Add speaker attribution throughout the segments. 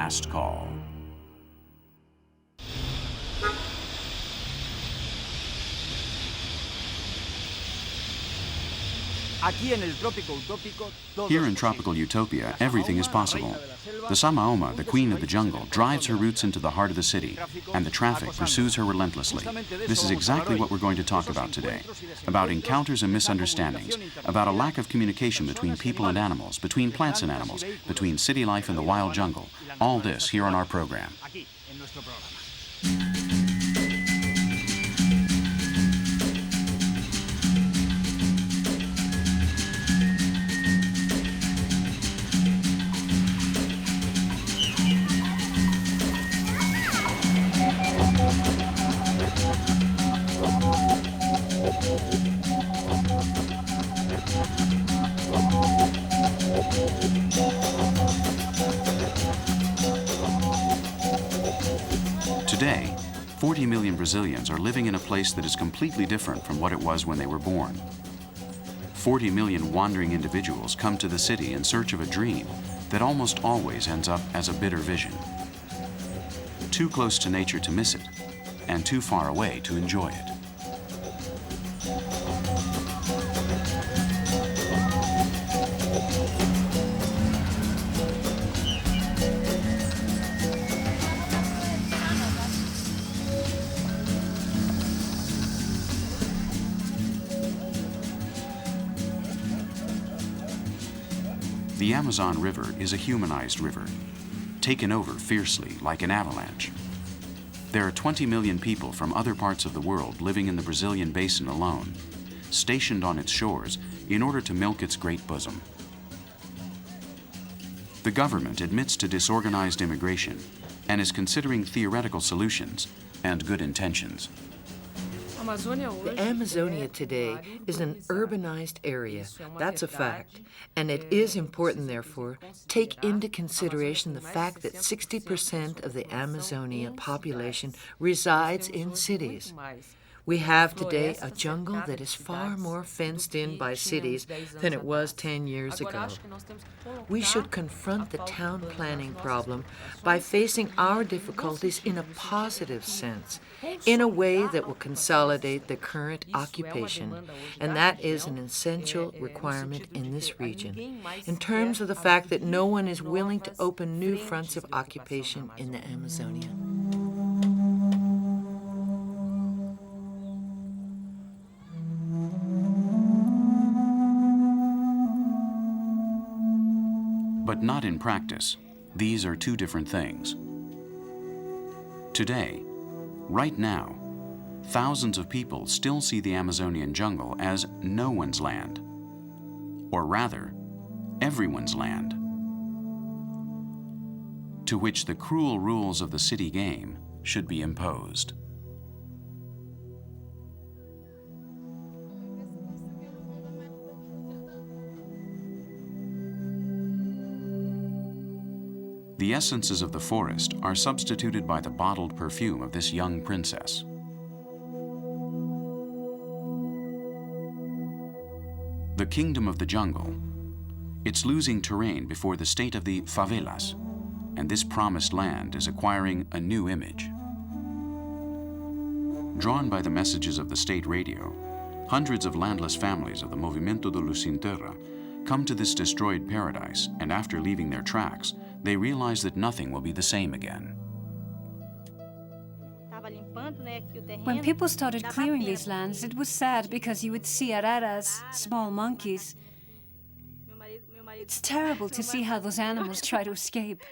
Speaker 1: last call. Here in tropical utopia, everything is possible. The Samaoma, the queen of the jungle, drives her roots into the heart of the city, and the traffic pursues her relentlessly. This is exactly what we're going to talk about today. About encounters and misunderstandings, about a lack of communication between people and animals, between plants and animals, between city life and the wild jungle. All this here on our program. Today, 40 million Brazilians are living in a place that is completely different from what it was when they were born. 40 million wandering individuals come to the city in search of a dream that almost always ends up as a bitter vision. Too close to nature to miss it, and too far away to enjoy it. The Amazon River is a humanized river, taken over fiercely like an avalanche. There are 20 million people from other parts of the world living in the Brazilian basin alone, stationed on its shores in order to milk its great bosom. The government admits to disorganized immigration and is considering theoretical solutions and good intentions.
Speaker 2: The Amazonia today is an urbanized area, that's a fact, and it is important, therefore, take into consideration the fact that 60% of the Amazonia population resides in cities. We have today a jungle that is far more fenced in by cities than it was 10 years ago. We should confront the town planning problem by facing our difficulties in a positive sense, in a way that will consolidate the current occupation, and that is an essential requirement in this region, in terms of the fact that no one is willing to open new fronts of occupation in the Amazonia.
Speaker 1: But not in practice. These are two different things. Today, right now, thousands of people still see the Amazonian jungle as no one's land, or rather, everyone's land, to which the cruel rules of the city game should be imposed. The essences of the forest are substituted by the bottled perfume of this young princess. The kingdom of the jungle. It's losing terrain before the state of the favelas, and this promised land is acquiring a new image. Drawn by the messages of the state radio, hundreds of landless families of the Movimento do Sem Terra come to this destroyed paradise, and after leaving their tracks, they realize that nothing will be the same again.
Speaker 3: When people started clearing these lands, it was sad because you would see araras, small monkeys. It's terrible to see how those animals try to escape.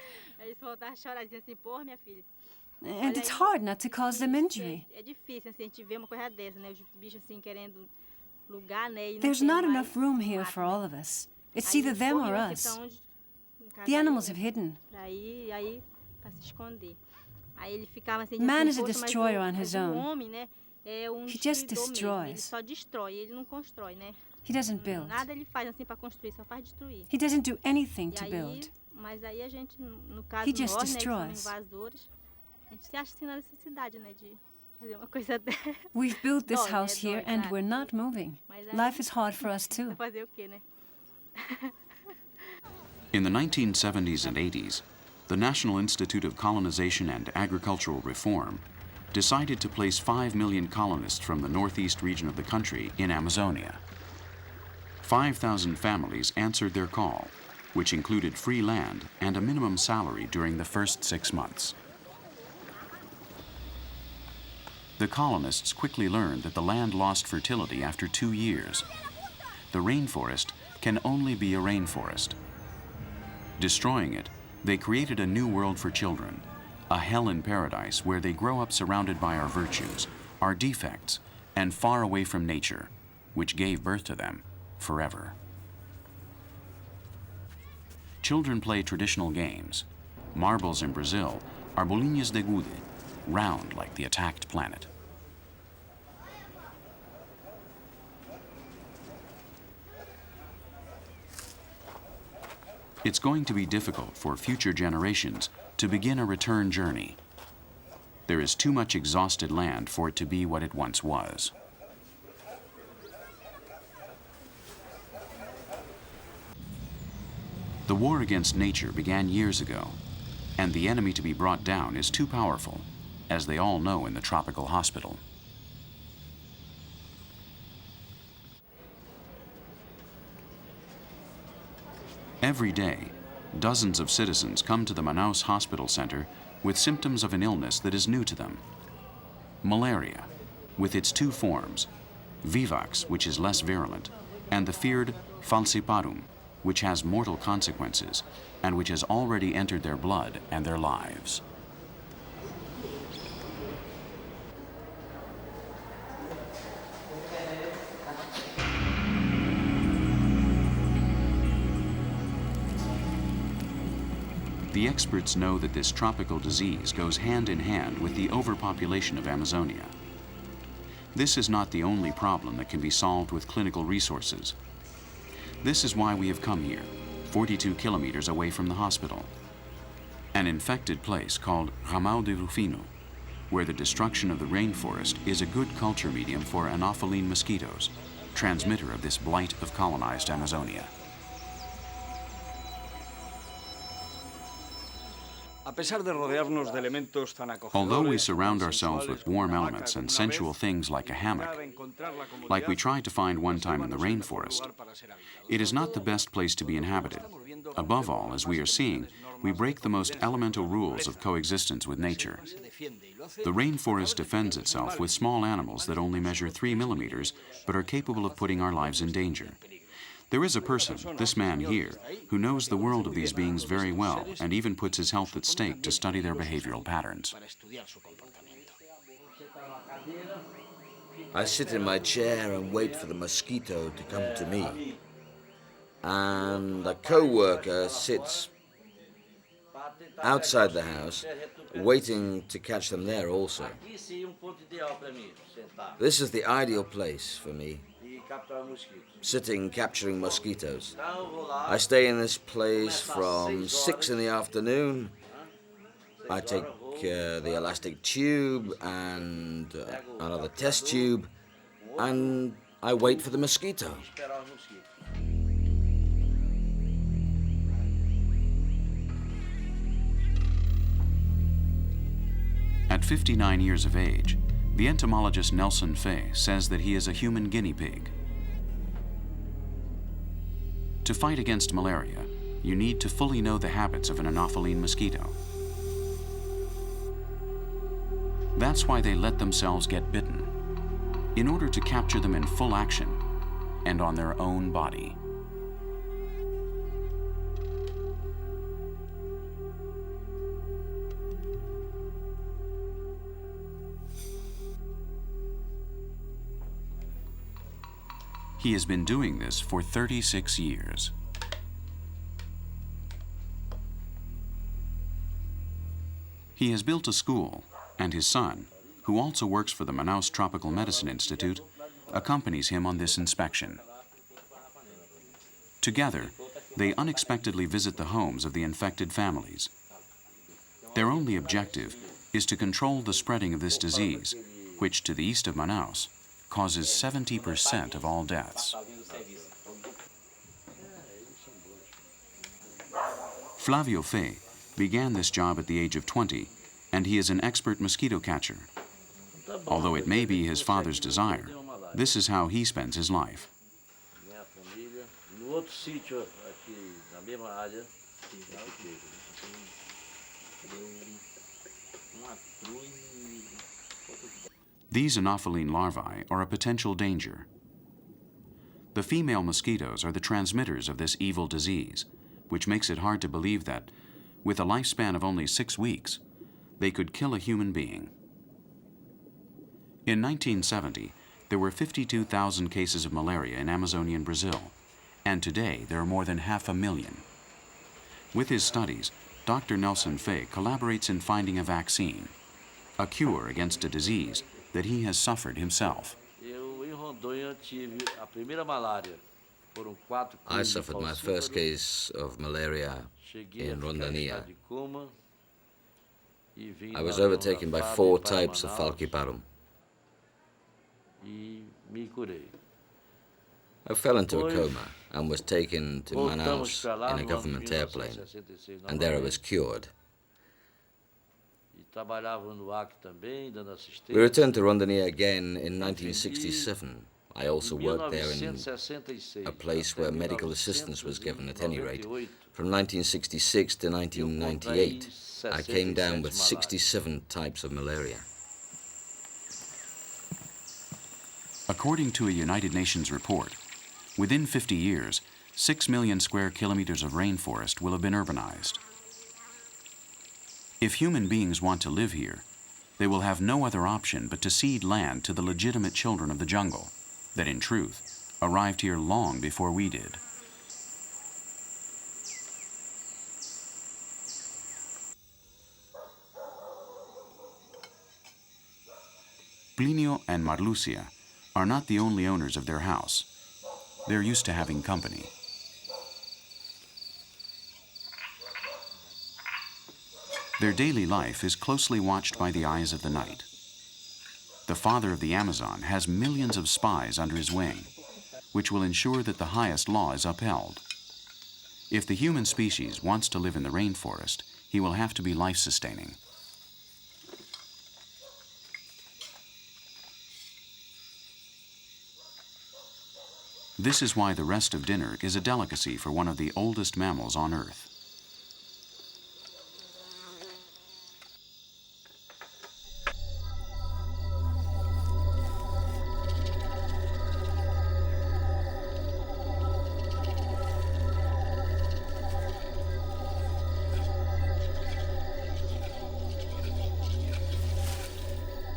Speaker 3: And it's hard not to cause them injury. There's not enough room here for all of us. It's either them or us. The animals have hidden. Man is a destroyer on his own. He just destroys. He doesn't build. He doesn't do anything to build. He just destroys. We've built this house here and we're not moving. Life is hard for us too.
Speaker 1: In the 1970s and 80s, the National Institute of Colonization and Agricultural Reform decided to place 5 million colonists from the northeast region of the country in Amazonia. 5,000 families answered their call, which included free land and a minimum salary during the first 6 months. The colonists quickly learned that the land lost fertility after 2 years. The rainforest can only be a rainforest. Destroying it, they created a new world for children, a hell in paradise where they grow up surrounded by our virtues, our defects, and far away from nature, which gave birth to them forever. Children play traditional games. Marbles in Brazil are bolinhas de gude, round like the attacked planet. It's going to be difficult for future generations to begin a return journey. There is too much exhausted land for it to be what it once was. The war against nature began years ago, and the enemy to be brought down is too powerful, as they all know in the tropical hospital. Every day, dozens of citizens come to the Manaus Hospital Center with symptoms of an illness that is new to them. Malaria, with its 2 forms, vivax, which is less virulent, and the feared falciparum, which has mortal consequences and which has already entered their blood and their lives. The experts know that this tropical disease goes hand in hand with the overpopulation of Amazonia. This is not the only problem that can be solved with clinical resources. This is why we have come here, 42 kilometers away from the hospital. An infected place called Ramal de Rufino, where the destruction of the rainforest is a good culture medium for Anopheline mosquitoes, transmitter of this blight of colonized Amazonia. Although we surround ourselves with warm elements and sensual things like a hammock, like we tried to find one time in the rainforest, it is not the best place to be inhabited. Above all, as we are seeing, we break the most elemental rules of coexistence with nature. The rainforest defends itself with small animals that only measure 3 millimeters, but are capable of putting our lives in danger. There is a person, this man here, who knows the world of these beings very well and even puts his health at stake to study their behavioral patterns.
Speaker 4: I sit in my chair and wait for the mosquito to come to me. And a co-worker sits outside the house, waiting to catch them there also. This is the ideal place for me. Sitting, capturing mosquitoes. I stay in this place from 6 in the afternoon. I take the elastic tube and another test tube, and I wait for the mosquito.
Speaker 1: At 59 years of age, the entomologist Nelson Fay says that he is a human guinea pig. To fight against malaria, you need to fully know the habits of an Anopheline mosquito. That's why they let themselves get bitten, in order to capture them in full action and on their own body. He has been doing this for 36 years. He has built a school, and his son, who also works for the Manaus Tropical Medicine Institute, accompanies him on this inspection. Together, they unexpectedly visit the homes of the infected families. Their only objective is to control the spreading of this disease, which to the east of Manaus causes 70% of all deaths. Flavio Fay began this job at the age of 20, and he is an expert mosquito catcher. Although it may be his father's desire, this is how he spends his life. These Anopheline larvae are a potential danger. The female mosquitoes are the transmitters of this evil disease, which makes it hard to believe that, with a lifespan of only 6 weeks, they could kill a human being. In 1970, there were 52,000 cases of malaria in Amazonian Brazil, and today there are more than 500,000. With his studies, Dr. Nelson Fay collaborates in finding a vaccine, a cure against a disease that he has suffered himself.
Speaker 4: I suffered my first case of malaria in Rondônia. I was overtaken by 4 types of falciparum. I fell into a coma and was taken to Manaus in a government airplane, and there I was cured. We returned to Rondônia again in 1967. I also worked there in a place where medical assistance was given at any rate. From 1966 to 1998, I came down with 67 types of malaria.
Speaker 1: According to a United Nations report, within 50 years, 6 million square kilometers of rainforest will have been urbanized. If human beings want to live here, they will have no other option but to cede land to the legitimate children of the jungle that, in truth, arrived here long before we did. Plinio and Marlucia are not the only owners of their house. They're used to having company. Their daily life is closely watched by the eyes of the night. The father of the Amazon has millions of spies under his wing, which will ensure that the highest law is upheld. If the human species wants to live in the rainforest, he will have to be life-sustaining. This is why the rest of dinner is a delicacy for one of the oldest mammals on Earth.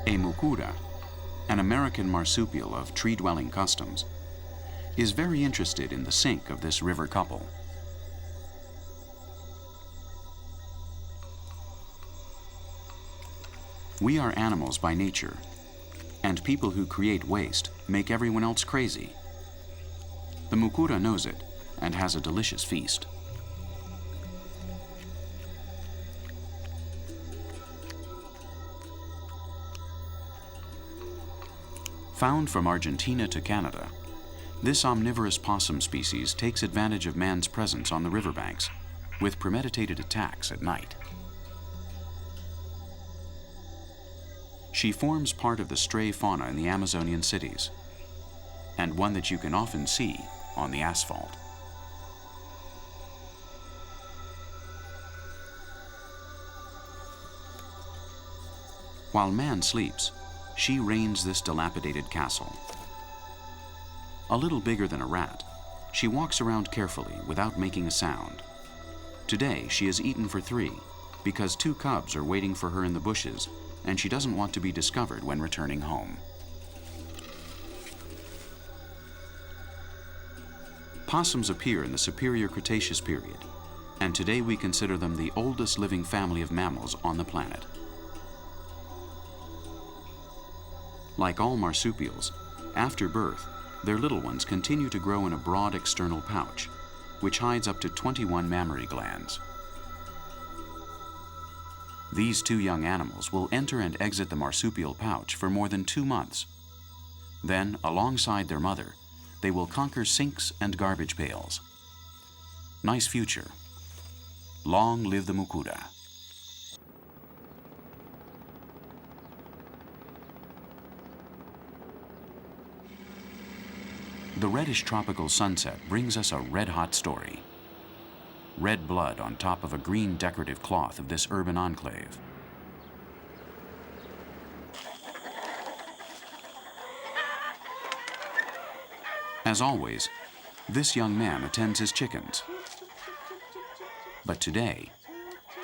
Speaker 1: A mucura, an American marsupial of tree-dwelling customs, is very interested in the sink of this river couple. We are animals by nature, and people who create waste make everyone else crazy. The mucura knows it and has a delicious feast. Found from Argentina to Canada, this omnivorous possum species takes advantage of man's presence on the riverbanks with premeditated attacks at night. She forms part of the stray fauna in the Amazonian cities, and one that you can often see on the asphalt. While man sleeps, she reigns this dilapidated castle. A little bigger than a rat, she walks around carefully without making a sound. Today, she has eaten for 3 because 2 cubs are waiting for her in the bushes, and she doesn't want to be discovered when returning home. Possums appear in the Superior Cretaceous period, and today we consider them the oldest living family of mammals on the planet. Like all marsupials, after birth, their little ones continue to grow in a broad external pouch, which hides up to 21 mammary glands. These 2 young animals will enter and exit the marsupial pouch for more than 2 months. Then, alongside their mother, they will conquer sinks and garbage pails. Nice future, Long live the mucura. The reddish tropical sunset brings us a red-hot story. Red blood on top of a green decorative cloth of this urban enclave. As always, this young man attends his chickens. But today,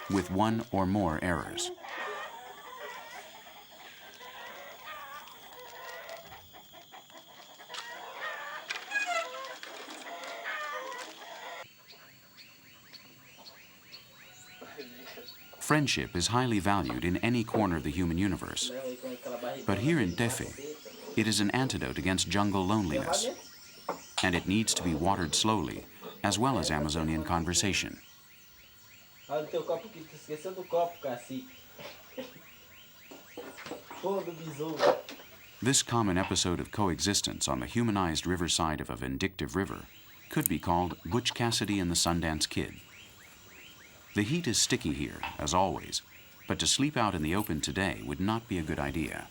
Speaker 1: with one or more errors. Friendship is highly valued in any corner of the human universe. But here in Tefe, it is an antidote against jungle loneliness. And it needs to be watered slowly, as well as Amazonian conversation. This common episode of coexistence on the humanized riverside of a vindictive river could be called Butch Cassidy and the Sundance Kid. The heat is sticky here, as always, but to sleep out in the open today would not be a good idea.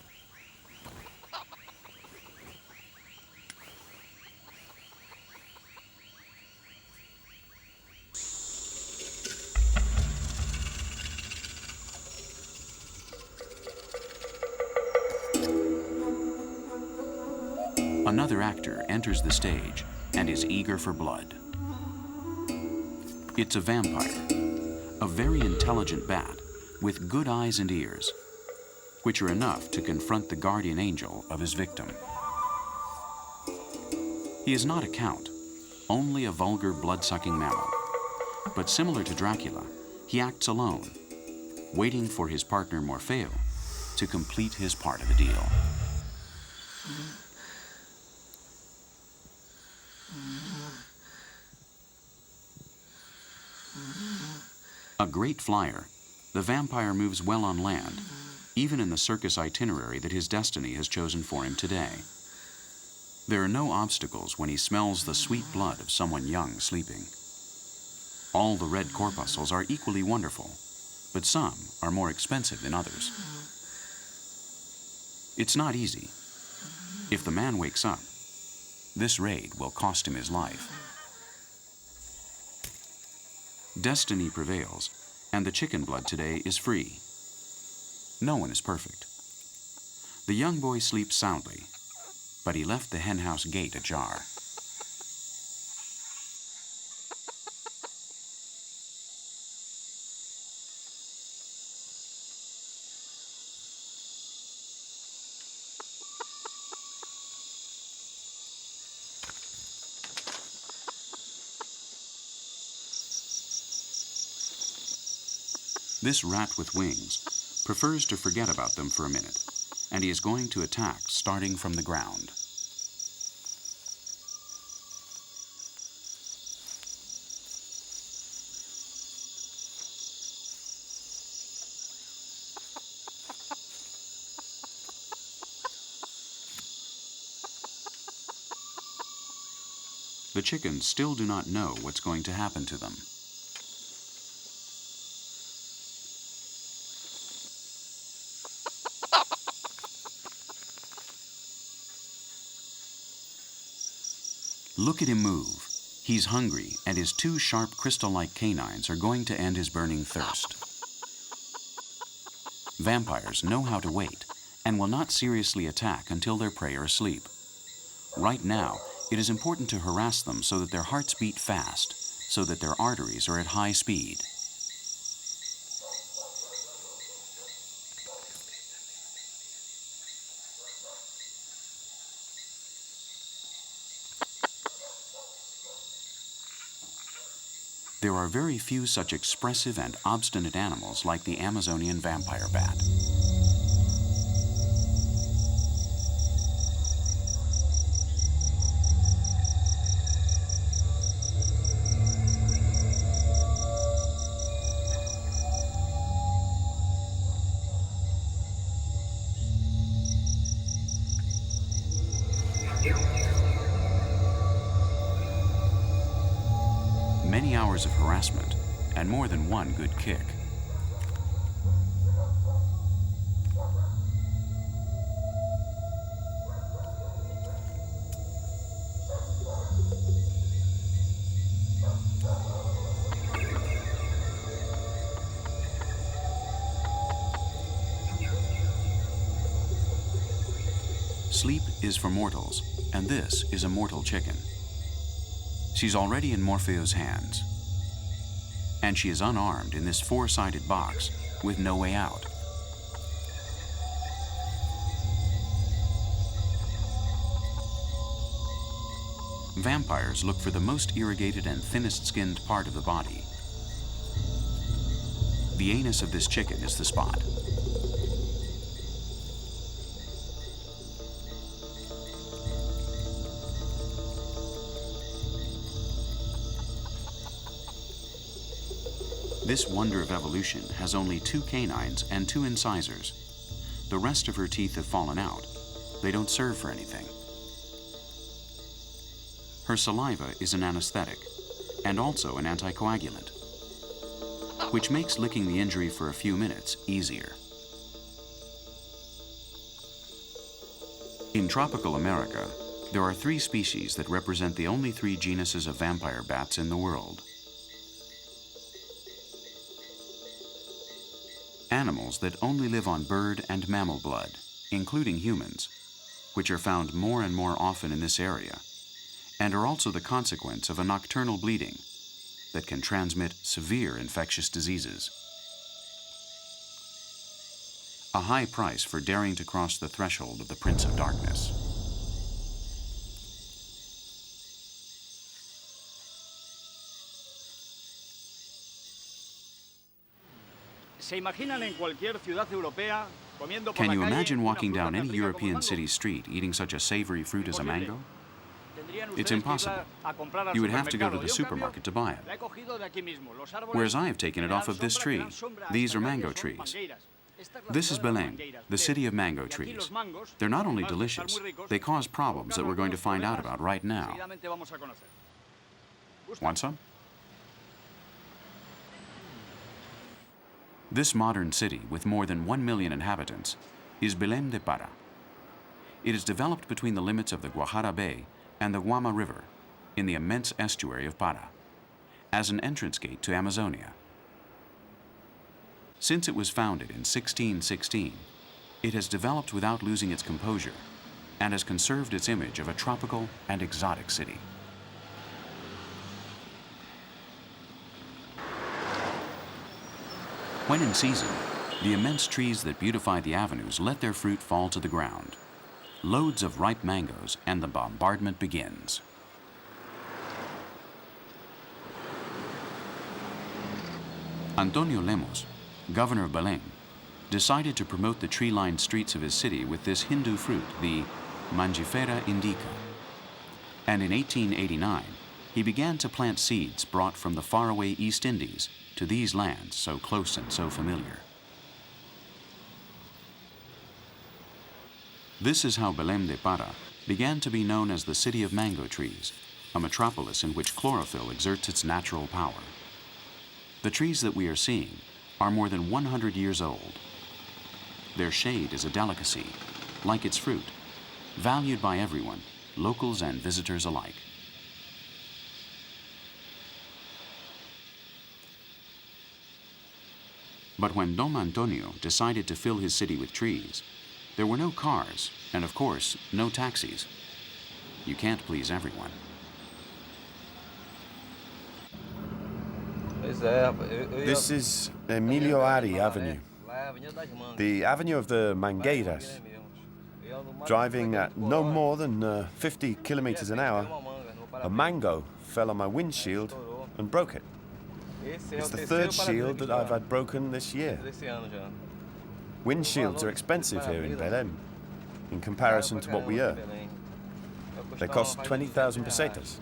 Speaker 1: Another actor enters the stage and is eager for blood. It's a vampire, a very intelligent bat with good eyes and ears, which are enough to confront the guardian angel of his victim. He is not a count, only a vulgar blood-sucking mammal. But similar to Dracula, he acts alone, waiting for his partner Morfeo to complete his part of the deal. A great flyer, the vampire moves well on land, even in the circus itinerary that his destiny has chosen for him today. There are no obstacles when he smells the sweet blood of someone young sleeping. All the red corpuscles are equally wonderful, but some are more expensive than others. It's not easy. If the man wakes up, this raid will cost him his life. Destiny prevails, and the chicken blood today is free. No one is perfect. The young boy sleeps soundly, but he left the henhouse gate ajar. This rat with wings prefers to forget about them for a minute, and he is going to attack starting from the ground. The chickens still do not know what's going to happen to them. Look at him move. He's hungry, and his two sharp crystal-like canines are going to end his burning thirst. Vampires know how to wait and will not seriously attack until their prey are asleep. Right now, it is important to harass them so that their hearts beat fast, so that their arteries are at high speed. There are very few such expressive and obstinate animals like the Amazonian vampire bat. Many hours of harassment and more than one good kick. Sleep is for mortals, and this is a mortal chicken. She's already in Morpheo's hands, and she is unarmed in this four-sided box with no way out. Vampires look for the most irrigated and thinnest-skinned part of the body. The anus of this chicken is the spot. This wonder of evolution has only 2 canines and 2 incisors. The rest of her teeth have fallen out. They don't serve for anything. Her saliva is an anesthetic and also an anticoagulant, which makes licking the injury for a few minutes easier. In tropical America, there are 3 species that represent the only 3 genuses of vampire bats in the world. Animals that only live on bird and mammal blood, including humans, which are found more and more often in this area, and are also the consequence of a nocturnal bleeding that can transmit severe infectious diseases. A high price for daring to cross the threshold of the Prince of Darkness. Can you imagine walking down any European city street eating such a savory fruit as a mango? It's impossible. You would have to go to the supermarket to buy it. Whereas I have taken it off of this tree. These are mango trees. This is Belém, the city of mango trees. They're not only delicious, they cause problems that we're going to find out about right now. Want some? This modern city, with more than 1 million inhabitants, is Belém de Para. It is developed between the limits of the Guajara Bay and the Guama River in the immense estuary of Para, as an entrance gate to Amazonia. Since it was founded in 1616, it has developed without losing its composure and has conserved its image of a tropical and exotic city. When in season, the immense trees that beautify the avenues let their fruit fall to the ground. Loads of ripe mangoes, and the bombardment begins. Antonio Lemos, governor of Belém, decided to promote the tree-lined streets of his city with this Hindu fruit, the Mangifera indica. And in 1889, he began to plant seeds brought from the faraway East Indies to these lands so close and so familiar. This is how Belém de Para began to be known as the city of mango trees, a metropolis in which chlorophyll exerts its natural power. The trees that we are seeing are more than 100 years old. Their shade is a delicacy, like its fruit, valued by everyone, locals and visitors alike. But when Dom Antonio decided to fill his city with trees, there were no cars, and of course, no taxis. You can't please everyone.
Speaker 5: This is Emilio Ari Avenue, the avenue of the Mangueiras. Driving at no more than 50 kilometers an hour, a mango fell on my windshield and broke it. It's the 3rd shield that I've had broken this year. Windshields are expensive here in Belém, in comparison to what we earn. They cost 20,000 pesetas.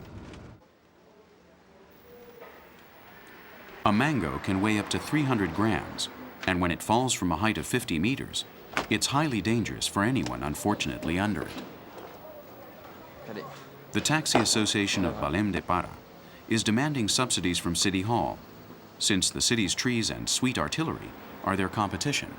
Speaker 1: A mango can weigh up to 300 grams, and when it falls from a height of 50 meters, it's highly dangerous for anyone unfortunately under it. The Taxi Association of Belém de Para is demanding subsidies from City Hall, since the city's trees and sweet artillery are their competition.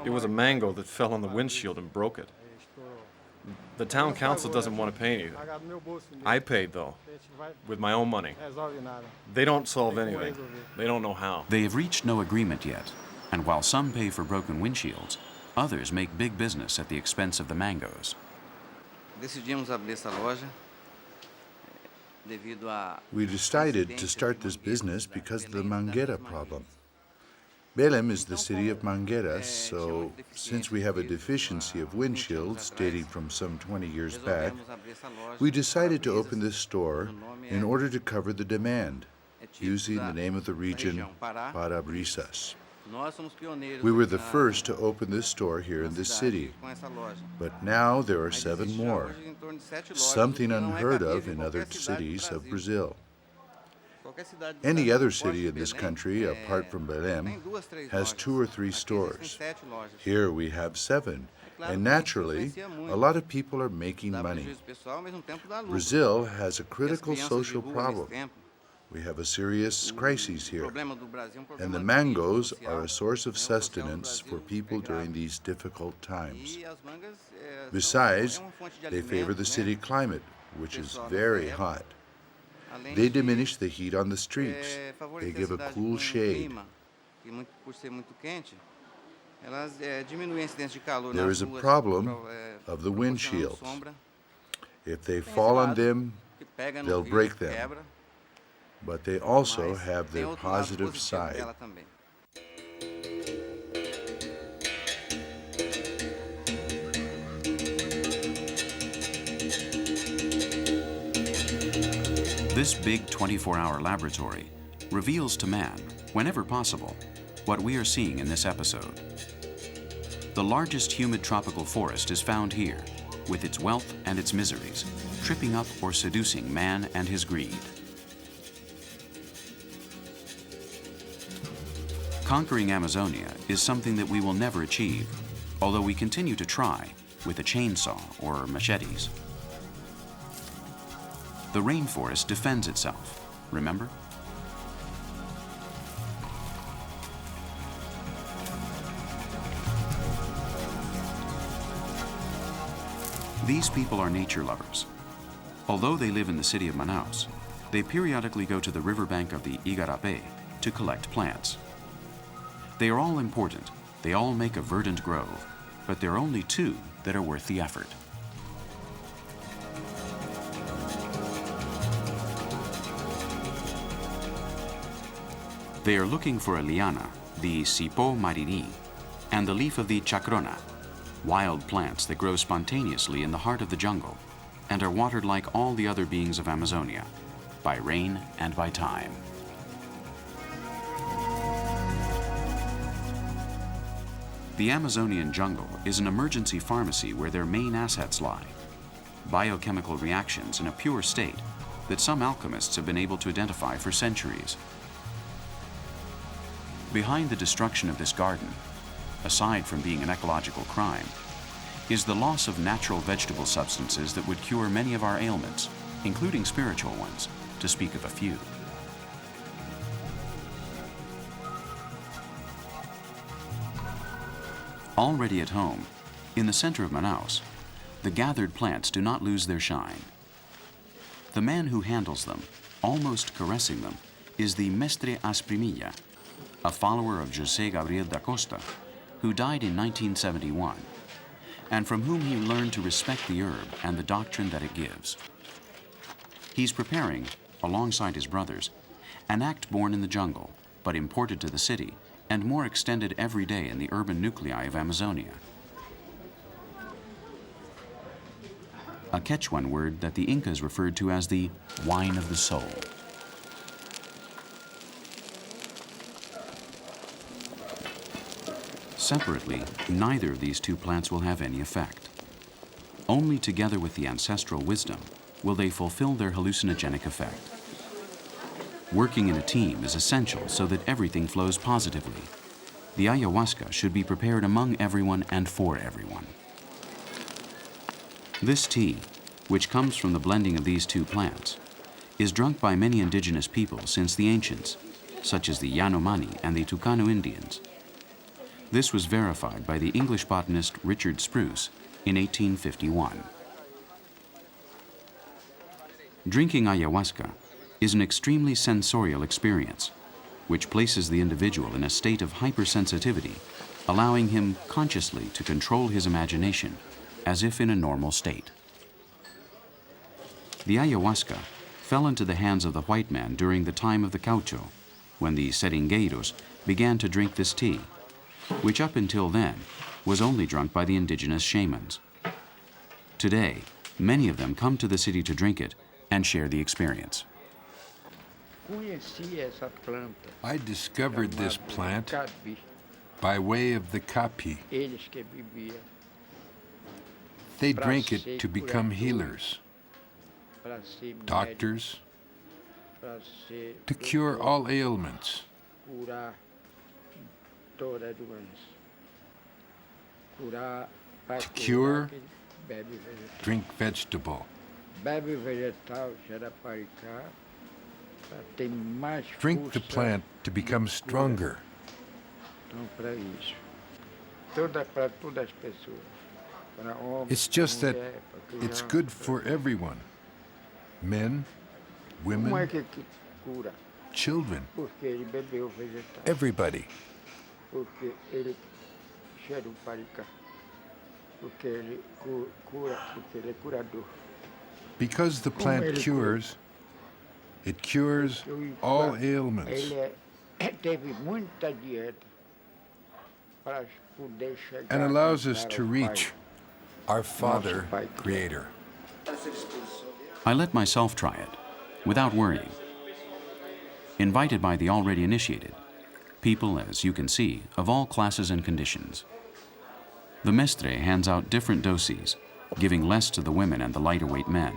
Speaker 6: It was a mango that fell on the windshield and broke it. The town council doesn't want to pay anything. I paid, though, with my own money. They don't solve anything. They don't know how.
Speaker 1: They have reached no agreement yet, and while some pay for broken windshields, others make big business at the expense of the mangoes.
Speaker 7: We decided to start this business because of the manguera problem. Belém is the city of mangueras, so since we have a deficiency of windshields dating from some 20 years back, we decided to open this store in order to cover the demand, using the name of the region, Para-brisas. We were the first to open this store here in this city, but now there are 7 more, something unheard of in other cities of Brazil. Any other city in this country, apart from Belém, has 2 or 3 stores. Here we have 7, and naturally, a lot of people are making money. Brazil has a critical social problem. We have a serious crisis here, and the mangoes are a source of sustenance for people during these difficult times. Besides, they favor the city climate, which is very hot. They diminish the heat on the streets. They give a cool shade. There is a problem of the windshields. If they fall on them, they'll break them. But they also have their positive side.
Speaker 1: This big 24-hour laboratory reveals to man, whenever possible, what we are seeing in this episode. The largest humid tropical forest is found here, with its wealth and its miseries, tripping up or seducing man and his greed. Conquering Amazonia is something that we will never achieve, although we continue to try with a chainsaw or machetes. The rainforest defends itself, remember? These people are nature lovers. Although they live in the city of Manaus, they periodically go to the riverbank of the Igarapé to collect plants. They are all important, they all make a verdant grove, but there are only 2 that are worth the effort. They are looking for a liana, the Cipó mariri, and the leaf of the chacrona, wild plants that grow spontaneously in the heart of the jungle and are watered like all the other beings of Amazonia, by rain and by time. The Amazonian jungle is an emergency pharmacy where their main assets lie, biochemical reactions in a pure state that some alchemists have been able to identify for centuries. Behind the destruction of this garden, aside from being an ecological crime, is the loss of natural vegetable substances that would cure many of our ailments, including spiritual ones, to speak of a few. Already at home, in the center of Manaus, the gathered plants do not lose their shine. The man who handles them, almost caressing them, is the Mestre Asprimilla, a follower of José Gabriel da Costa, who died in 1971, and from whom he learned to respect the herb and the doctrine that it gives. He's preparing, alongside his brothers, an act born in the jungle, but imported to the city, and more extended every day in the urban nuclei of Amazonia. A Quechuan word that the Incas referred to as the wine of the soul. Separately, neither of these 2 plants will have any effect. Only together with the ancestral wisdom will they fulfill their hallucinogenic effect. Working in a team is essential so that everything flows positively. The ayahuasca should be prepared among everyone and for everyone. This tea, which comes from the blending of these two plants, is drunk by many indigenous people since the ancients, such as the Yanomami and the Tikunas Indians. This was verified by the English botanist Richard Spruce in 1851. Drinking ayahuasca is an extremely sensorial experience, which places the individual in a state of hypersensitivity, allowing him consciously to control his imagination as if in a normal state. The ayahuasca fell into the hands of the white man during the time of the Caucho, when the seringueiros began to drink this tea, which up until then was only drunk by the indigenous shamans. Today, many of them come to the city to drink it and share the experience.
Speaker 8: I discovered this plant by way of the Kapi. They drink it to become healers, doctors, to cure all ailments. To cure, drink vegetable. Drink the plant to become stronger. It's just that it's good for everyone. Men, women, children, everybody. Because the plant cures, it cures all ailments and allows us to reach our Father, Creator.
Speaker 1: I let myself try it, without worrying. Invited by the already initiated, people, as you can see, of all classes and conditions. The mestre hands out different doses, giving less to the women and the lighter-weight men.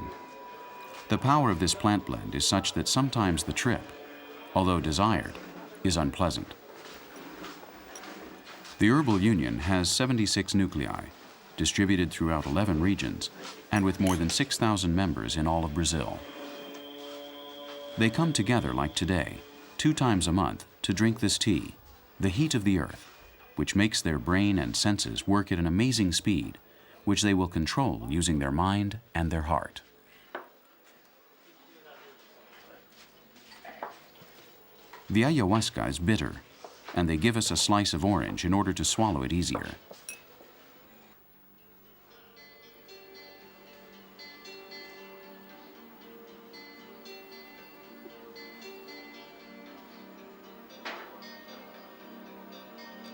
Speaker 1: The power of this plant blend is such that sometimes the trip, although desired, is unpleasant. The herbal union has 76 nuclei, distributed throughout 11 regions, and with more than 6,000 members in all of Brazil. They come together like today, 2 times a month, to drink this tea, the heat of the earth, which makes their brain and senses work at an amazing speed, which they will control using their mind and their heart. The ayahuasca is bitter, and they give us a slice of orange in order to swallow it easier.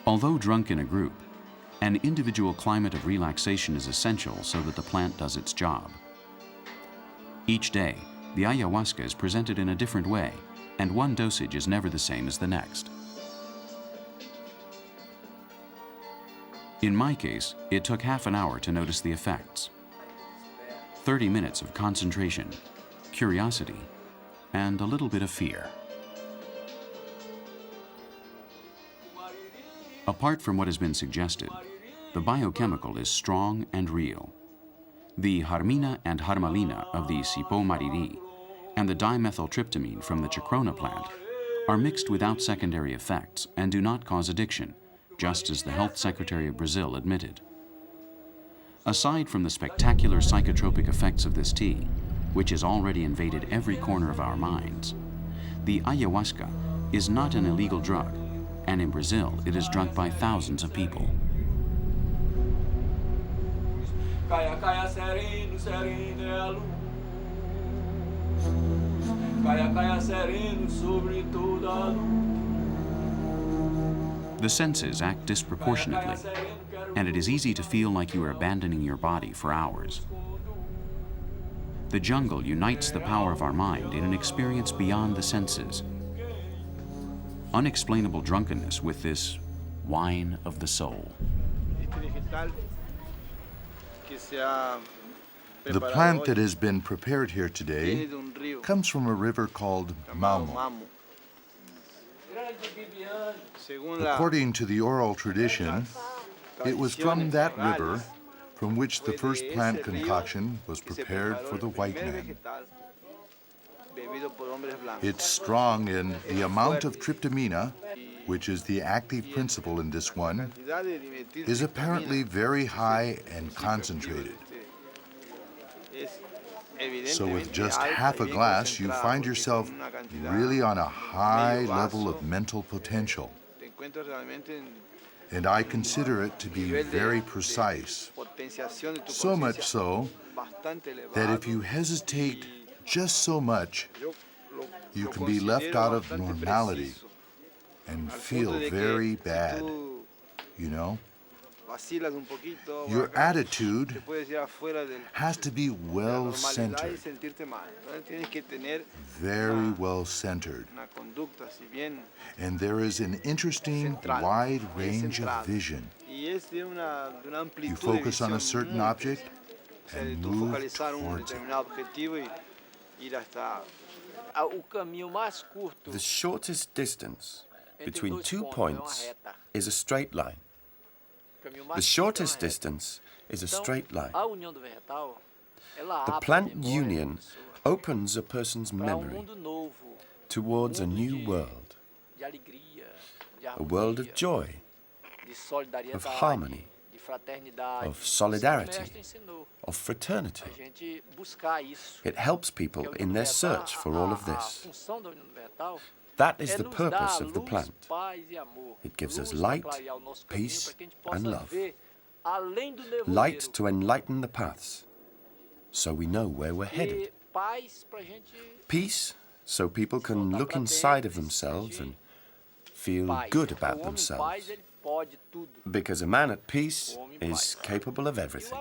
Speaker 1: Although drunk in a group, an individual climate of relaxation is essential so that the plant does its job. Each day, the ayahuasca is presented in a different way, and one dosage is never the same as the next. In my case, it took half an hour to notice the effects. 30 minutes of concentration, curiosity, and a little bit of fear. Apart from what has been suggested, the biochemical is strong and real. The harmina and harmalina of the cipó mariri and the dimethyltryptamine from the chacrona plant are mixed without secondary effects and do not cause addiction, just as the Health Secretary of Brazil admitted. Aside from the spectacular psychotropic effects of this tea, which has already invaded every corner of our minds, the ayahuasca is not an illegal drug, and in Brazil it is drunk by thousands of people. The senses act disproportionately, and it is easy to feel like you are abandoning your body for hours. The jungle unites the power of our mind in an experience beyond the senses. Unexplainable drunkenness with this wine of the soul.
Speaker 7: The plant that has been prepared here today comes from a river called Mamo. According to the oral tradition, it was from that river from which the first plant concoction was prepared for the white man. It's strong in the amount of tryptamina, which is the active principle in this one, is apparently very high and concentrated. So with just half a glass, you find yourself really on a high level of mental potential. And I consider it to be very precise. So much so that if you hesitate just so much, you can be left out of normality and feel very bad, you know? Your attitude has to be well-centered, very well-centered. And there is an interesting wide range of vision. You focus on a certain object and move towards it.
Speaker 9: The shortest distance between 2 points is a straight line. The shortest distance is a straight line. The plant union opens a person's memory towards a new world, a world of joy, of harmony, of solidarity, of fraternity. It helps people in their search for all of this. That is the purpose of the plant. It gives us light, peace, and love. Light to enlighten the paths, so we know where we're headed. Peace, so people can look inside of themselves and feel good about themselves. Because a man at peace is capable of everything.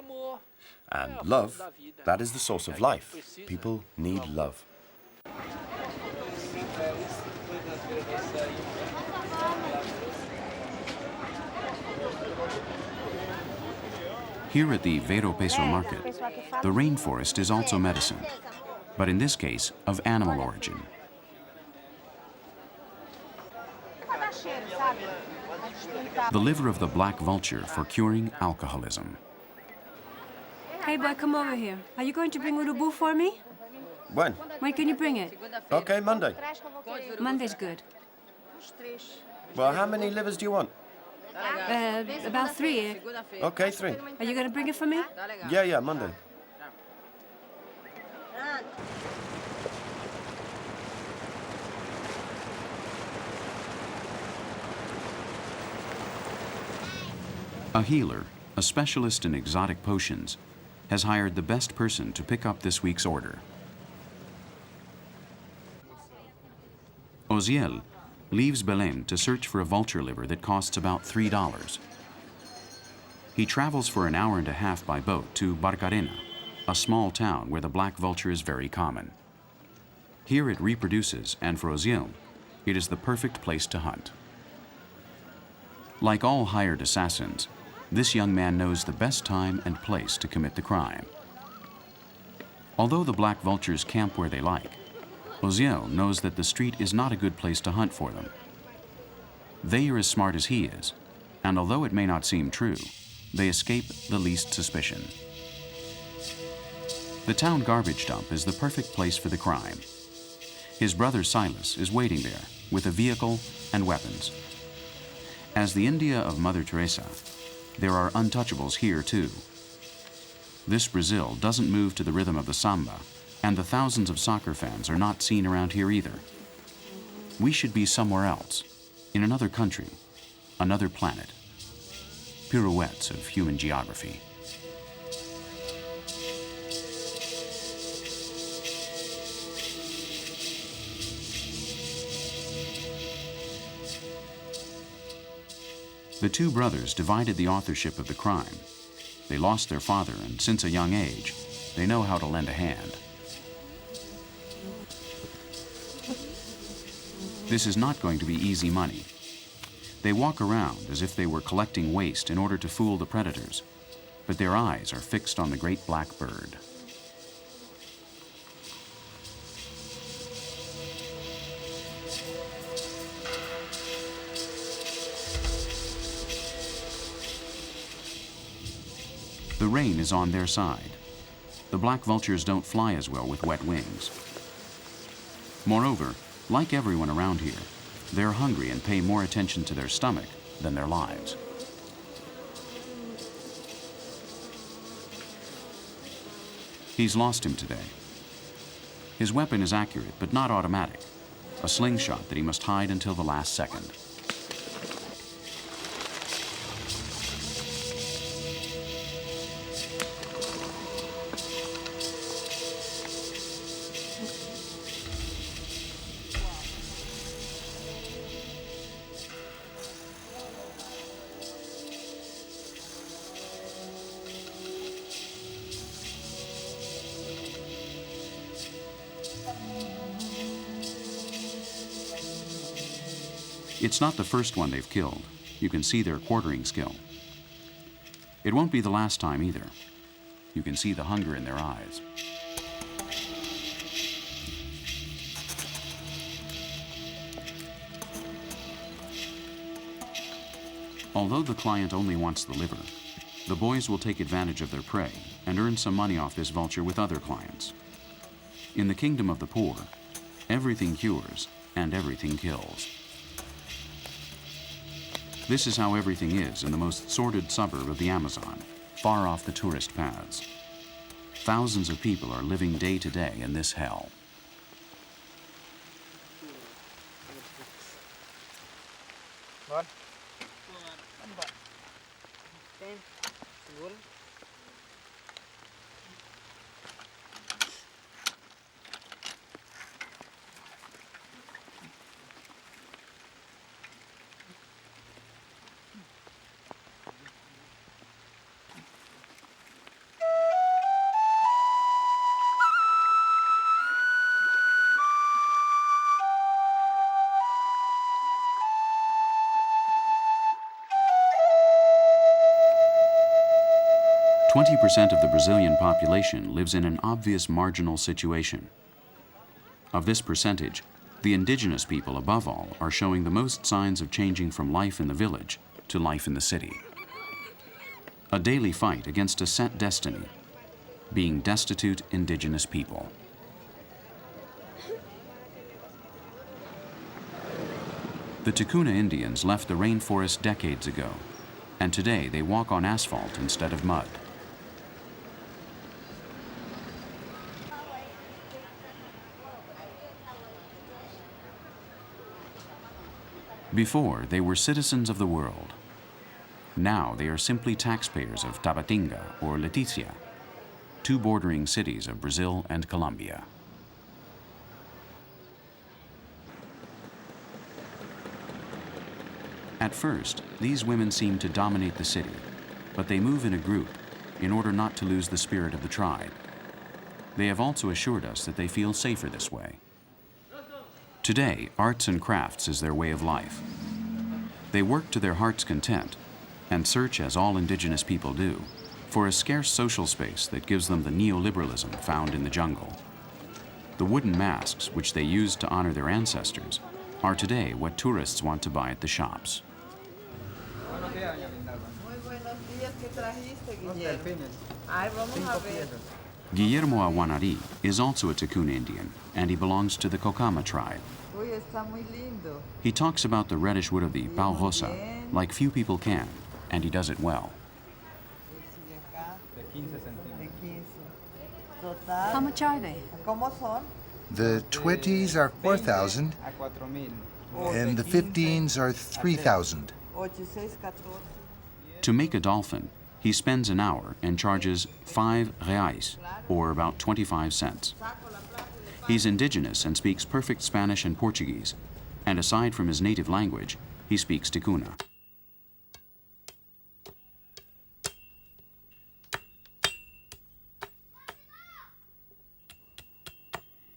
Speaker 9: And love, that is the source of life. People need love.
Speaker 1: Here at the Vero Peso market, the rainforest is also medicine, but in this case, of animal origin. The liver of the black vulture for curing alcoholism.
Speaker 3: Hey boy, come over here. Are you going to bring urubu for me?
Speaker 9: When?
Speaker 3: When can you bring it?
Speaker 9: Okay, Monday.
Speaker 3: Monday's good.
Speaker 9: Well, how many livers do you want?
Speaker 3: About 3.
Speaker 9: Okay, 3.
Speaker 3: Are you going to bring it for me?
Speaker 9: Yeah, Monday.
Speaker 1: A healer, a specialist in exotic potions, has hired the best person to pick up this week's order. Oziel leaves Belém to search for a vulture liver that costs about $3. He travels for an hour and a half by boat to Barcarena, a small town where the black vulture is very common. Here it reproduces, and for Oziel, it is the perfect place to hunt. Like all hired assassins, this young man knows the best time and place to commit the crime. Although the black vultures camp where they like, Oziel knows that the street is not a good place to hunt for them. They are as smart as he is, and although it may not seem true, they escape the least suspicion. The town garbage dump is the perfect place for the crime. His brother Silas is waiting there with a vehicle and weapons. As the India of Mother Teresa, there are untouchables here too. This Brazil doesn't move to the rhythm of the samba, and the thousands of soccer fans are not seen around here either. We should be somewhere else, in another country, another planet. Pirouettes of human geography. The two brothers divided the authorship of the crime. They lost their father, and since a young age, they know how to lend a hand. This is not going to be easy money. They walk around as if they were collecting waste in order to fool the predators, but their eyes are fixed on the great black bird. The rain is on their side. The black vultures don't fly as well with wet wings. Moreover, like everyone around here, they're hungry and pay more attention to their stomach than their lives. He's lost him today. His weapon is accurate, but not automatic. A slingshot that he must hide until the last second. It's not the first one they've killed. You can see their quartering skill. It won't be the last time either. You can see the hunger in their eyes. Although the client only wants the liver, the boys will take advantage of their prey and earn some money off this vulture with other clients. In the kingdom of the poor, everything cures and everything kills. This is how everything is in the most sordid suburb of the Amazon, far off the tourist paths. Thousands of people are living day to day in this hell. % of the Brazilian population lives in an obvious marginal situation. Of this percentage, the indigenous people, above all, are showing the most signs of changing from life in the village to life in the city. A daily fight against a set destiny, being destitute indigenous people. The Tikuna Indians left the rainforest decades ago, and today they walk on asphalt instead of mud. Before, they were citizens of the world. Now they are simply taxpayers of Tabatinga or Leticia, two bordering cities of Brazil and Colombia. At first, these women seem to dominate the city, but they move in a group in order not to lose the spirit of the tribe. They have also assured us that they feel safer this way. Today, arts and crafts is their way of life. They work to their heart's content and search, as all indigenous people do, for a scarce social space that gives them the neoliberalism found in the jungle. The wooden masks, which they used to honor their ancestors, are today what tourists want to buy at the shops. Guillermo Awanari is also a Tikuna Indian, and he belongs to the Kokama tribe. He talks about the reddish wood of the pau rosa like few people can, and he does it well.
Speaker 3: How much are they?
Speaker 7: The 20s are 4,000, and the 15s are 3,000.
Speaker 1: To make a dolphin, he spends an hour and charges 5 reais, or about 25 cents. He's indigenous and speaks perfect Spanish and Portuguese, and aside from his native language, he speaks Tikuna.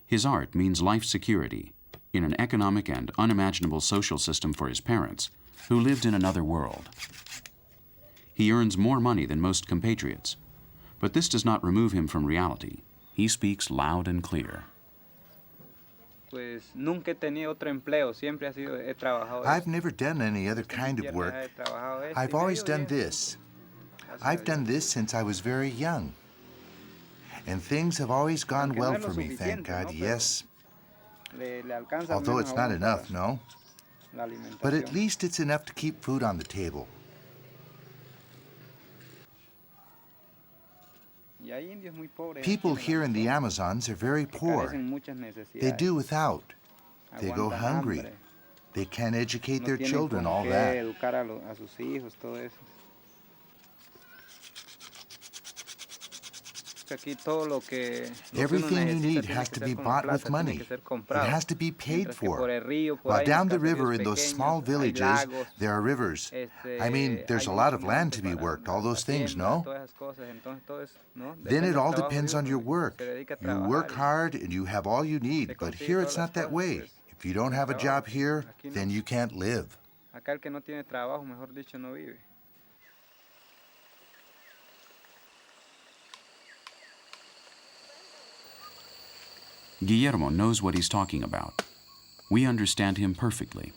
Speaker 1: His art means life security in an economic and unimaginable social system for his parents, who lived in another world. He earns more money than most compatriots, but this does not remove him from reality. He speaks loud and clear.
Speaker 7: I've never done any other kind of work. I've always done this. I've done this since I was very young. And things have always gone well for me, thank God, yes. Although it's not enough, no? But at least it's enough to keep food on the table. People here in the Amazons are very poor. They do without. They go hungry. They can't educate their children, all that. Everything you need has to be bought with money. It has to be paid for. While down the river in those small villages, there are rivers. I mean, there's a lot of land to be worked, all those things, no? Then it all depends on your work. You work hard and you have all you need, but here it's not that way. If you don't have a job here, then you can't live.
Speaker 1: Guillermo knows what he's talking about. We understand him perfectly.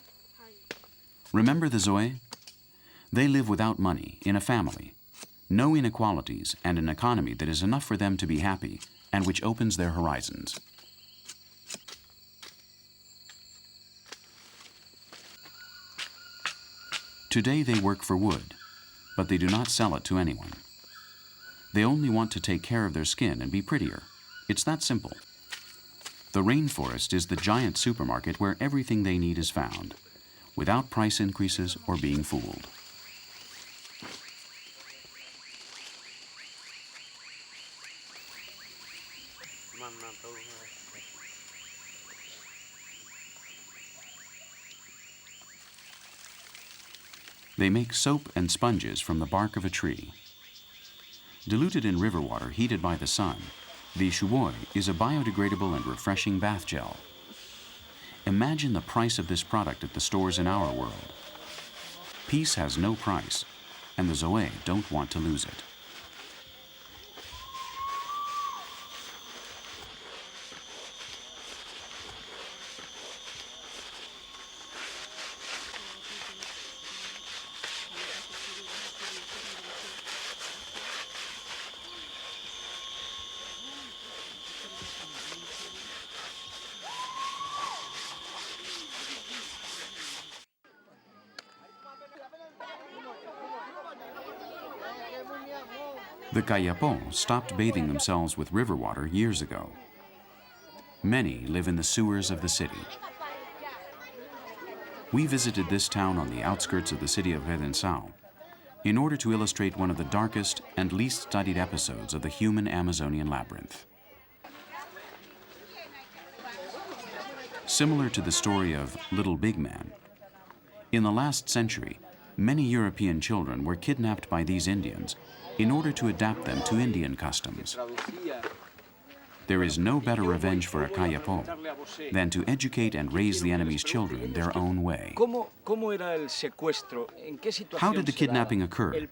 Speaker 1: Remember the Zoe? They live without money, in a family. No inequalities, and an economy that is enough for them to be happy, and which opens their horizons. Today they work for wood, but they do not sell it to anyone. They only want to take care of their skin and be prettier. It's that simple. The Rainforest is the giant supermarket where everything they need is found, without price increases or being fooled. They make soap and sponges from the bark of a tree. Diluted in river water heated by the sun, the shuoi is a biodegradable and refreshing bath gel. Imagine the price of this product at the stores in our world. Peace has no price, and the Zoe don't want to lose it. The Kayapó stopped bathing themselves with river water years ago. Many live in the sewers of the city. We visited this town on the outskirts of the city of Redensau in order to illustrate one of the darkest and least studied episodes of the human Amazonian labyrinth. Similar to the story of Little Big Man, in the last century, many European children were kidnapped by these Indians in order to adapt them to Indian customs. There is no better revenge for a Kayapó than to educate and raise the enemy's children their own way. How did the kidnapping occur?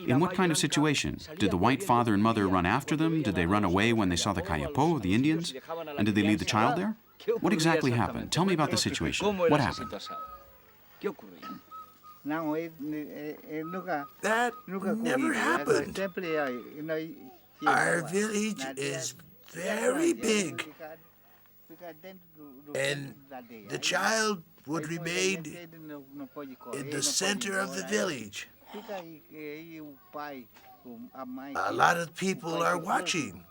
Speaker 1: In what kind of situation? Did the white father and mother run after them? Did they run away when they saw the Kayapó, the Indians? And did they leave the child there? What exactly happened? Tell me about the situation. What happened?
Speaker 10: That never happened. Our village is very big, and the child would remain in the center of the village. A lot of people are watching.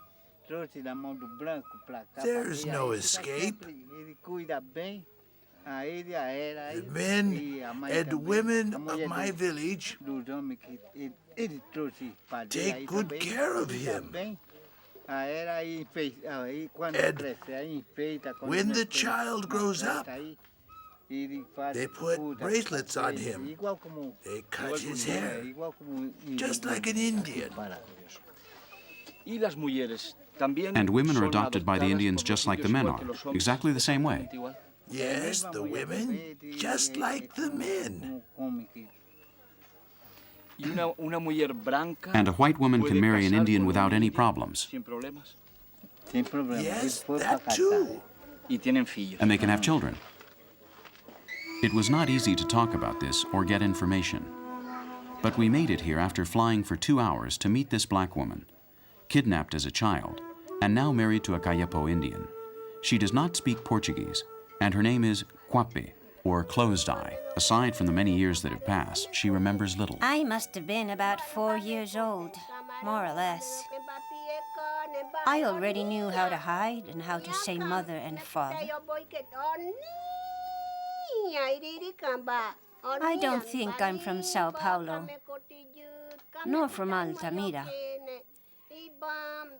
Speaker 10: There's no escape. The men and women of my village take good care of him. And when the child grows up, they put bracelets on him. They cut his hair, just like an Indian.
Speaker 1: And women are adopted by the Indians just like the men are, exactly the same way.
Speaker 10: Yes, the women, just like the men.
Speaker 1: And a white woman can marry an Indian without any problems.
Speaker 10: Yes, that too.
Speaker 1: And they can have children. It was not easy to talk about this or get information. But we made it here after flying for 2 hours to meet this black woman, kidnapped as a child, and now married to a Kayapó Indian. She does not speak Portuguese, and her name is Quape, or Closed Eye. Aside from the many years that have passed, she remembers little.
Speaker 11: I must have been about 4 years old, more or less. I already knew how to hide and how to say mother and father. I don't think I'm from Sao Paulo, nor from Altamira.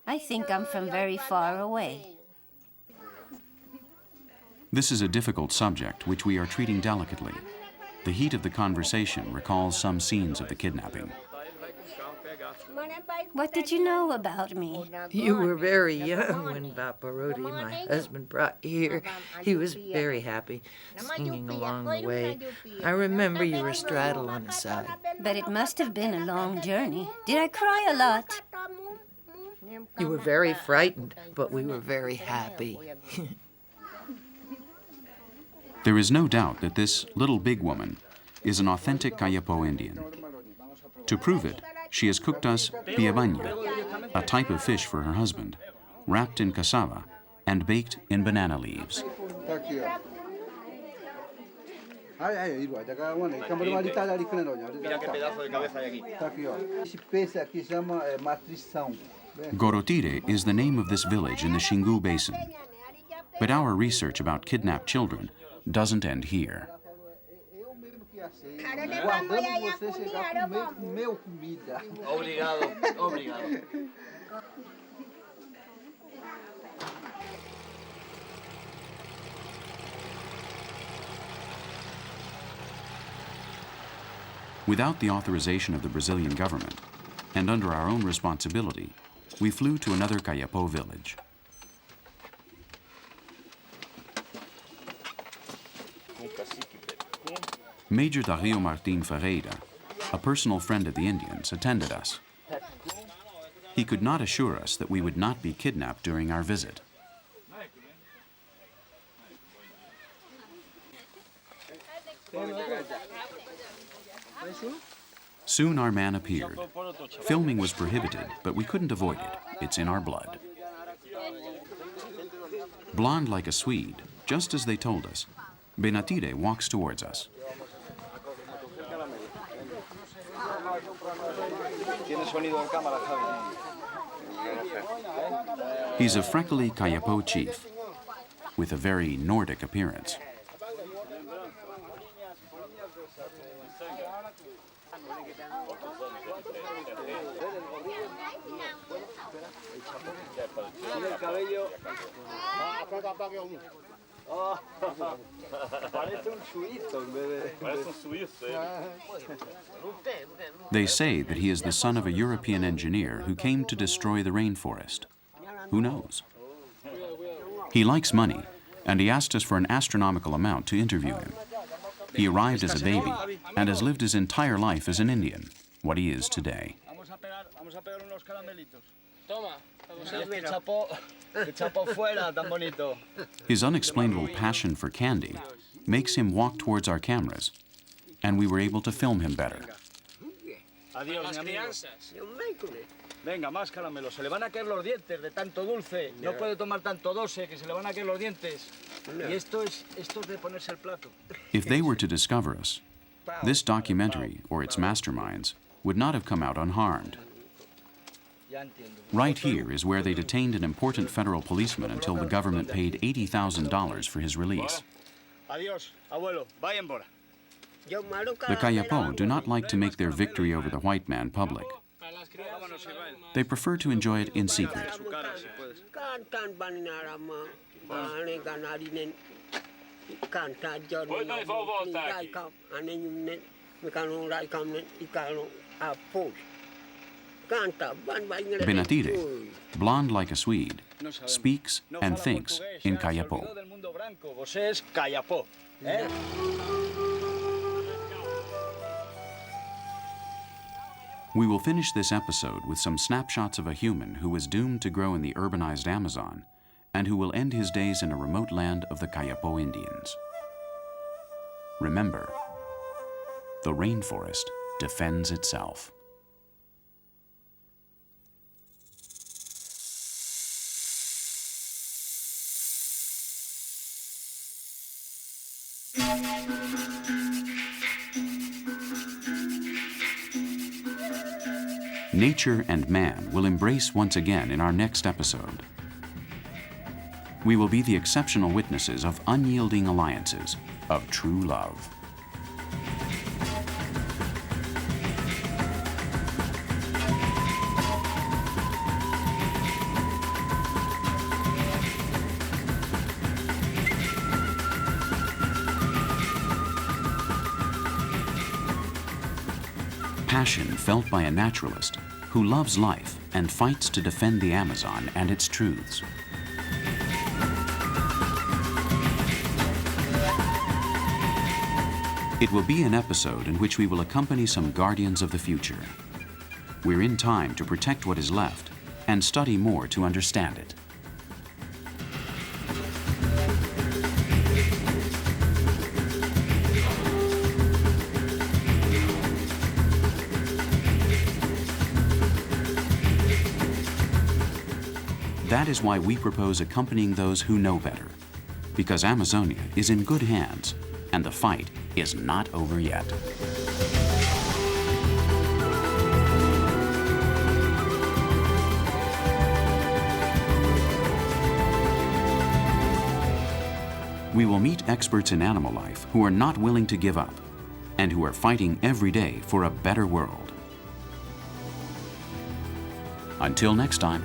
Speaker 11: I think I'm from very far away.
Speaker 1: This is a difficult subject which we are treating delicately. The heat of the conversation recalls some scenes of the kidnapping.
Speaker 11: What did you know about me?
Speaker 2: You were very young when Vaporoti, my husband, brought you here. He was very happy, singing along the way. I remember you were straddled on his side.
Speaker 11: But it must have been a long journey. Did I cry a lot?
Speaker 2: You were very frightened, but we were very happy.
Speaker 1: There is no doubt that this little big woman is an authentic Kayapó Indian. To prove it, she has cooked us piabaña, a type of fish for her husband, wrapped in cassava and baked in banana leaves. Gorotire is the name of this village in the Xingu Basin. But our research about kidnapped children doesn't end here. Without the authorization of the Brazilian government, and under our own responsibility, we flew to another Kayapó village. Major Dario Martin Ferreira, a personal friend of the Indians, attended us. He could not assure us that we would not be kidnapped during our visit. Soon our man appeared. Filming was prohibited, but we couldn't avoid it. It's in our blood. Blonde like a Swede, just as they told us, Benatire walks towards us. He's a freckly Kayapó chief with a very Nordic appearance. They say that he is the son of a European engineer who came to destroy the rainforest. Who knows? He likes money, and he asked us for an astronomical amount to interview him. He arrived as a baby and has lived his entire life as an Indian, what he is today. His unexplainable passion for candy makes him walk towards our cameras, and we were able to film him better.
Speaker 12: Venga, más caramelo. Se le van a caer los dientes de tanto dulce. No puede tomar tanto dulce que se le van a caer los dientes. Y esto es de ponerse el plato.
Speaker 1: If they were to discover us, this documentary, or its masterminds, would not have come out unharmed. Right here is where they detained an important federal policeman until the government paid $80,000 for his release.
Speaker 12: Adiós, abuelo. Vaya embora.
Speaker 1: The Kayapó do not like to make their victory over the white man public. They prefer to enjoy it in secret. Benatire, blonde like a Swede, speaks and thinks in Kayapó. We will finish this episode with some snapshots of a human who was doomed to grow in the urbanized Amazon and who will end his days in a remote land of the Kayapó Indians. Remember, the rainforest defends itself. Nature and man will embrace once again in our next episode. We will be the exceptional witnesses of unyielding alliances, of true love. Passion felt by a naturalist who loves life and fights to defend the Amazon and its truths. It will be an episode in which we will accompany some guardians of the future. We're in time to protect what is left and study more to understand it. That is why we propose accompanying those who know better, because Amazonia is in good hands and the fight is not over yet. We will meet experts in animal life who are not willing to give up and who are fighting every day for a better world. Until next time.